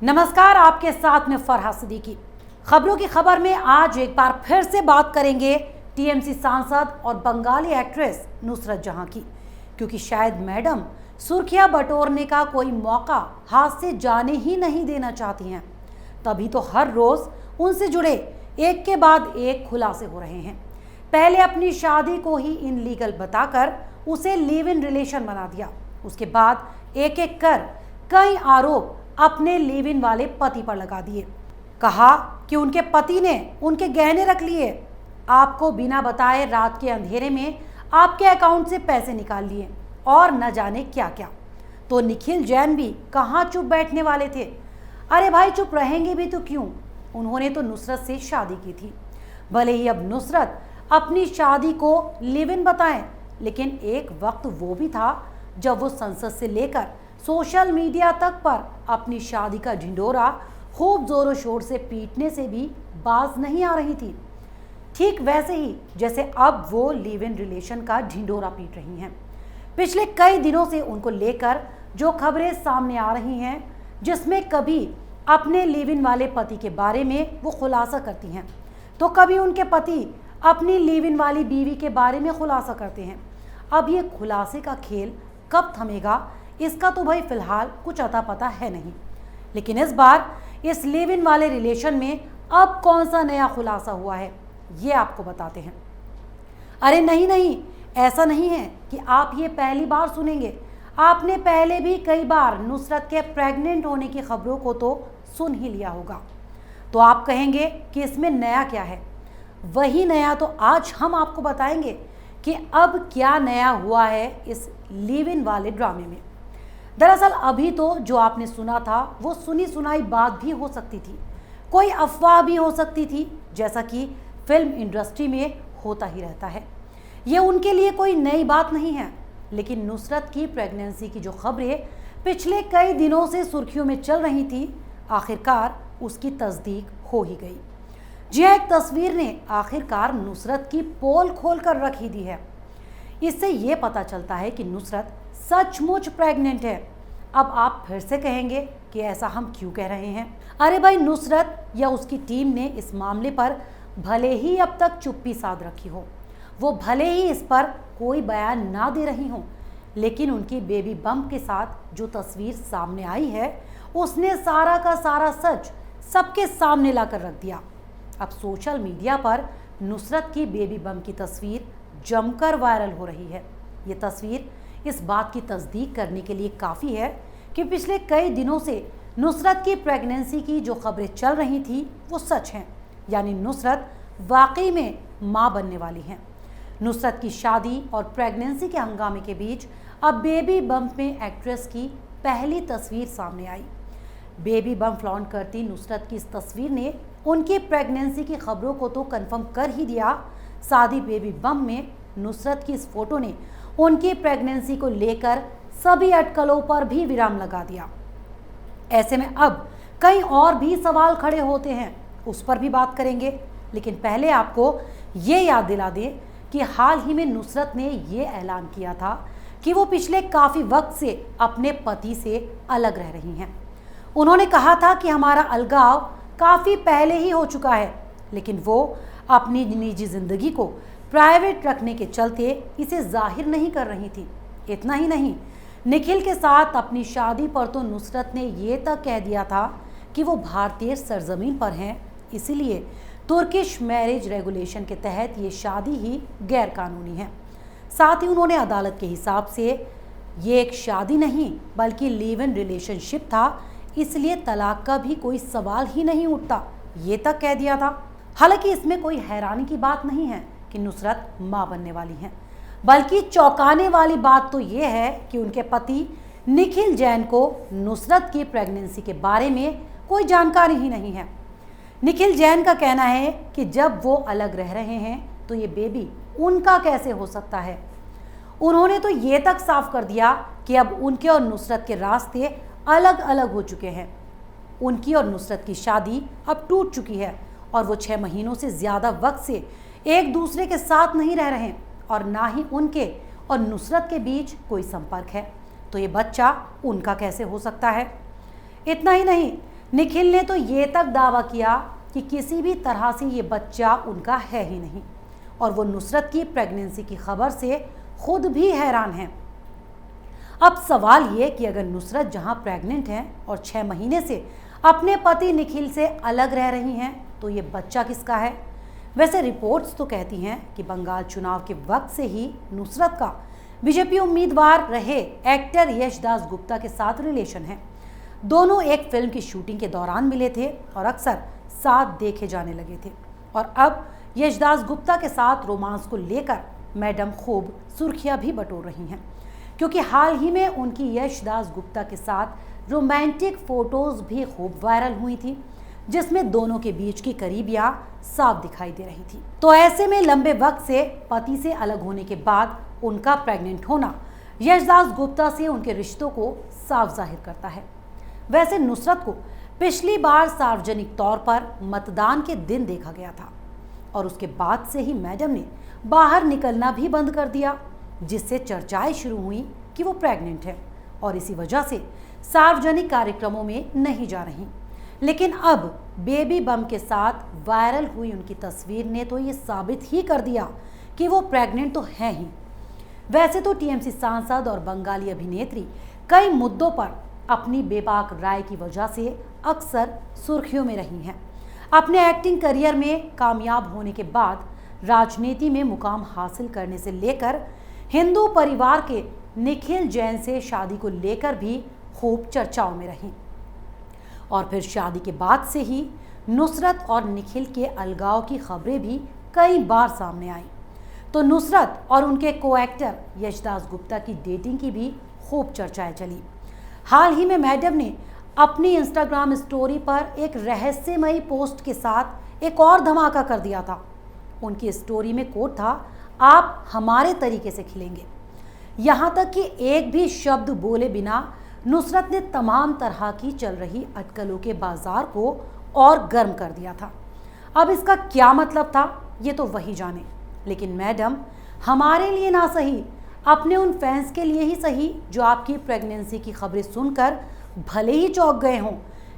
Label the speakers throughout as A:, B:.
A: नमस्कार, आपके साथ में फरहा सिद्दीकी। खबरों की खबर में आज एक बार फिर से बात करेंगे टीएमसी सांसद और बंगाली एक्ट्रेस नुसरत जहां की, क्योंकि शायद मैडम सुर्खियां बटोरने का कोई मौका हाथ से जाने ही नहीं देना चाहती हैं। तभी तो हर रोज उनसे जुड़े एक के बाद एक खुलासे हो रहे हैं। पहले अपनी शादी को ही इनलीगल बताकर उसे लिव इन रिलेशन बना दिया। उसके बाद एक एक कर कई आरोप अपने लिव इन वाले पति पर लगा दिए। कहा कि उनके पति ने उनके गहने रख लिए, आपको बिना बताए रात के अंधेरे में आपके अकाउंट से पैसे निकाल लिए और न जाने क्या क्या। तो निखिल जैन भी कहाँ चुप बैठने वाले थे। अरे भाई, चुप रहेंगे भी तो क्यों, उन्होंने तो नुसरत से शादी की थी। भले ही अब नुसरत अपनी शादी को लिव इन बताएं, लेकिन एक वक्त वो भी था जब वो संसद से लेकर सोशल मीडिया तक पर अपनी शादी का ढिंढोरा खूब जोरों शोर से पीटने से भी बाज नहीं आ रही थी। ठीक वैसे ही जैसे अब वो लिव इन रिलेशन का ढिंढोरा पीट रही हैं। पिछले कई दिनों से उनको लेकर जो खबरें सामने आ रही हैं, जिसमें कभी अपने लिव इन वाले पति के बारे में वो खुलासा करती हैं, तो कभी उनके पति अपनी लिव इन वाली बीवी के बारे में खुलासा करते हैं। अब ये खुलासे का खेल कब थमेगा, इसका तो भाई फिलहाल कुछ अता पता है नहीं। लेकिन इस बार इस लिव इन वाले रिलेशन में अब कौन सा नया खुलासा हुआ है, ये आपको बताते हैं। अरे नहीं, ऐसा नहीं है कि आप ये पहली बार सुनेंगे। आपने पहले भी कई बार नुसरत के प्रेग्नेंट होने की खबरों को तो सुन ही लिया होगा। तो आप कहेंगे कि इसमें नया क्या है। वही नया तो आज हम आपको बताएंगे कि अब क्या नया हुआ है इस लिव इन वाले ड्रामे में। दरअसल अभी तो जो आपने सुना था वो सुनी सुनाई बात भी हो सकती थी, कोई अफवाह भी हो सकती थी, जैसा कि फिल्म इंडस्ट्री में होता ही रहता है। ये उनके लिए कोई नई बात नहीं है। लेकिन नुसरत की प्रेगनेंसी की जो खबरें पिछले कई दिनों से सुर्खियों में चल रही थी, आखिरकार उसकी तस्दीक हो ही गई। जी हाँ, एक तस्वीर ने आखिरकार नुसरत की पोल खोल कर रख ही दी है। इससे ये पता चलता है कि नुसरत सचमुच प्रेग्नेंट है। अब आप फिर से कहेंगे कि ऐसा हम क्यों कह रहे हैं। अरे भाई, नुसरत या उसकी टीम ने इस मामले पर भले ही अब तक चुप्पी साध रखी हो, वो भले ही इस पर कोई बयान ना दे रही हो, लेकिन उनकी बेबी बम्प के साथ जो तस्वीर सामने आई है, उसने सारा का सारा सच सबके सामने ला कर रख दिया। अब सोशल मीडिया पर नुसरत की बेबी बम्प की तस्वीर जमकर वायरल हो रही है। ये तस्वीर इस बात की तस्दीक करने के लिए काफ़ी है कि पिछले कई दिनों से नुसरत की प्रेगनेंसी की जो खबरें चल रही थी वो सच हैं, यानी नुसरत वाकई में मां बनने वाली हैं। नुसरत की शादी और प्रेगनेंसी के हंगामे के बीच अब बेबी बम्प में एक्ट्रेस की पहली तस्वीर सामने आई। बेबी बम्प फ्लॉन्ट करती नुसरत की इस तस्वीर ने उनकी प्रेगनेंसी की खबरों को तो कंफर्म कर ही दिया, साथ ही बेबी बम्प में नुसरत की इस फोटो ने उनकी प्रेगनेंसी को लेकर सभी अटकलों पर भी विराम लगा दिया। ऐसे में अब कई और भी सवाल खड़े होते हैं, उस पर भी बात करेंगे। लेकिन पहले आपको ये याद दिला दें कि हाल ही में नुसरत ने ये ऐलान किया था कि वो पिछले काफ़ी वक्त से अपने पति से अलग रह रही हैं। उन्होंने कहा था कि हमारा अलगाव काफ़ी पहले ही हो चुका है, लेकिन वो अपनी निजी ज़िंदगी को प्राइवेट रखने के चलते इसे जाहिर नहीं कर रही थी। इतना ही नहीं, निखिल के साथ अपनी शादी पर तो नुसरत ने ये तक कह दिया था कि वो भारतीय सरजमीन पर हैं, इसीलिए तुर्किश मैरिज रेगुलेशन के तहत ये शादी ही गैर कानूनी है। साथ ही उन्होंने अदालत के हिसाब से ये एक शादी नहीं बल्कि लिव इन रिलेशनशिप था, इसलिए तलाक का भी कोई सवाल ही नहीं उठता, ये तक कह दिया था। हालांकि इसमें कोई हैरानी की बात नहीं है कि नुसरत मां बनने वाली हैं, बल्कि चौंकाने वाली बात तो ये है कि उनके पति निखिल जैन को नुसरत की प्रेगनेंसी के बारे में कोई जानकारी ही नहीं है। निखिल जैन का कहना है कि जब वो अलग रह रहे हैं तो ये बेबी उनका कैसे हो सकता है। उन्होंने तो ये तक साफ कर दिया कि अब उनके और नुसरत के रास्ते अलग अलग हो चुके हैं। उनकी और नुसरत की शादी अब टूट चुकी है और वो 6 महीनों से ज़्यादा वक्त से एक दूसरे के साथ नहीं रह रहे और ना ही उनके और नुसरत के बीच कोई संपर्क है। तो ये बच्चा उनका कैसे हो सकता है। इतना ही नहीं, निखिल ने तो ये तक दावा किया कि किसी भी तरह से ये बच्चा उनका है ही नहीं और वो नुसरत की प्रेगनेंसी की खबर से खुद भी हैरान हैं। अब सवाल ये कि अगर नुसरत जहां प्रेग्नेंट हैं और 6 महीने से अपने पति निखिल से अलग रह रही हैं तो ये बच्चा किसका है? वैसे रिपोर्ट्स तो कहती हैं कि बंगाल चुनाव के वक्त से ही नुसरत का बीजेपी उम्मीदवार रहे एक्टर यशदास गुप्ता के साथ रिलेशन है। दोनों एक फिल्म की शूटिंग के दौरान मिले थे और अक्सर साथ देखे जाने लगे थे और अब यशदास गुप्ता के साथ रोमांस को लेकर मैडम खूब सुर्खियां भी बटोर रही हैं, क्योंकि हाल ही में उनकी यशदास गुप्ता के साथ रोमांटिक फोटोज भी खूब वायरल हुई थी, जिसमें दोनों के बीच की करीबियां साफ दिखाई दे रही थी। तो ऐसे में लंबे वक्त से पति से अलग होने के बाद उनका प्रेग्नेंट होना यशदास गुप्ता से उनके रिश्तों को साफ जाहिर करता है। वैसे नुसरत को पिछली बार सार्वजनिक तौर पर मतदान के दिन देखा गया था और उसके बाद से ही मैडम ने बाहर निकलना भी बंद कर दिया, जिससे चर्चाएं शुरू हुई कि वो प्रेग्नेंट है और इसी वजह से सार्वजनिक कार्यक्रमों में नहीं जा रही। लेकिन अब बेबी बम के साथ वायरल हुई उनकी तस्वीर ने तो ये साबित ही कर दिया कि वो प्रेग्नेंट तो है ही। वैसे तो टीएमसी सांसद और बंगाली अभिनेत्री कई मुद्दों पर अपनी बेबाक राय की वजह से अक्सर सुर्खियों में रही हैं। अपने एक्टिंग करियर में कामयाब होने के बाद राजनीति में मुकाम हासिल करने से लेकर हिंदू परिवार के निखिल जैन से शादी को लेकर भी खूब चर्चाओं में रही और फिर शादी के बाद से ही नुसरत और निखिल के अलगाव की खबरें भी कई बार सामने आई। तो नुसरत और उनके को एक्टर यशदास गुप्ता की डेटिंग की भी खूब चर्चाएं चली। हाल ही में मैडम ने अपनी इंस्टाग्राम स्टोरी पर एक रहस्यमयी पोस्ट के साथ एक और धमाका कर दिया था। उनकी स्टोरी में कोट था, आप हमारे तरीके से खिलेंगे। यहाँ तक कि एक भी शब्द बोले बिना नुसरत ने तमाम तरह की चल रही अटकलों के बाजार को और गर्म कर दिया था। अब इसका क्या मतलब था ये तो वही जाने, लेकिन मैडम हमारे लिए ना सही, अपने उन फैंस के लिए ही सही जो आपकी प्रेगनेंसी की खबरें सुनकर भले ही चौंक गए हों,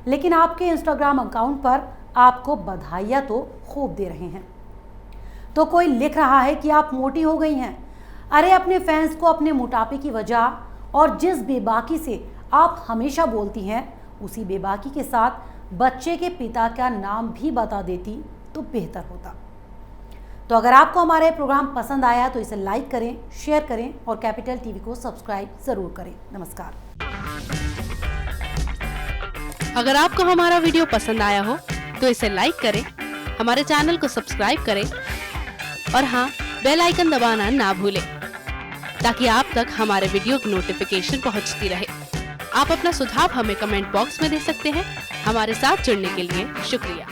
A: लेकिन आपके इंस्टाग्राम अकाउंट पर आपको बधाइयाँ तो खूब दे रहे हैं। तो कोई लिख रहा है कि आप मोटी हो गई हैं। अरे अपने फैंस को अपने मोटापे की वजह और जिस बेबाकी से आप हमेशा बोलती हैं उसी बेबाकी के साथ बच्चे के पिता का नाम भी बता देती तो बेहतर होता। तो अगर आपको हमारा ये प्रोग्राम पसंद आया तो इसे लाइक करें, शेयर करें और कैपिटल टीवी को सब्सक्राइब जरूर करें। नमस्कार।
B: अगर आपको हमारा वीडियो पसंद आया हो तो इसे लाइक करें, हमारे चैनल को सब्सक्राइब करें और हाँ, बेल आइकन दबाना ना भूलें ताकि आप तक हमारे वीडियो की नोटिफिकेशन पहुंचती रहे। आप अपना सुझाव हमें कमेंट बॉक्स में दे सकते हैं। हमारे साथ जुड़ने के लिए शुक्रिया।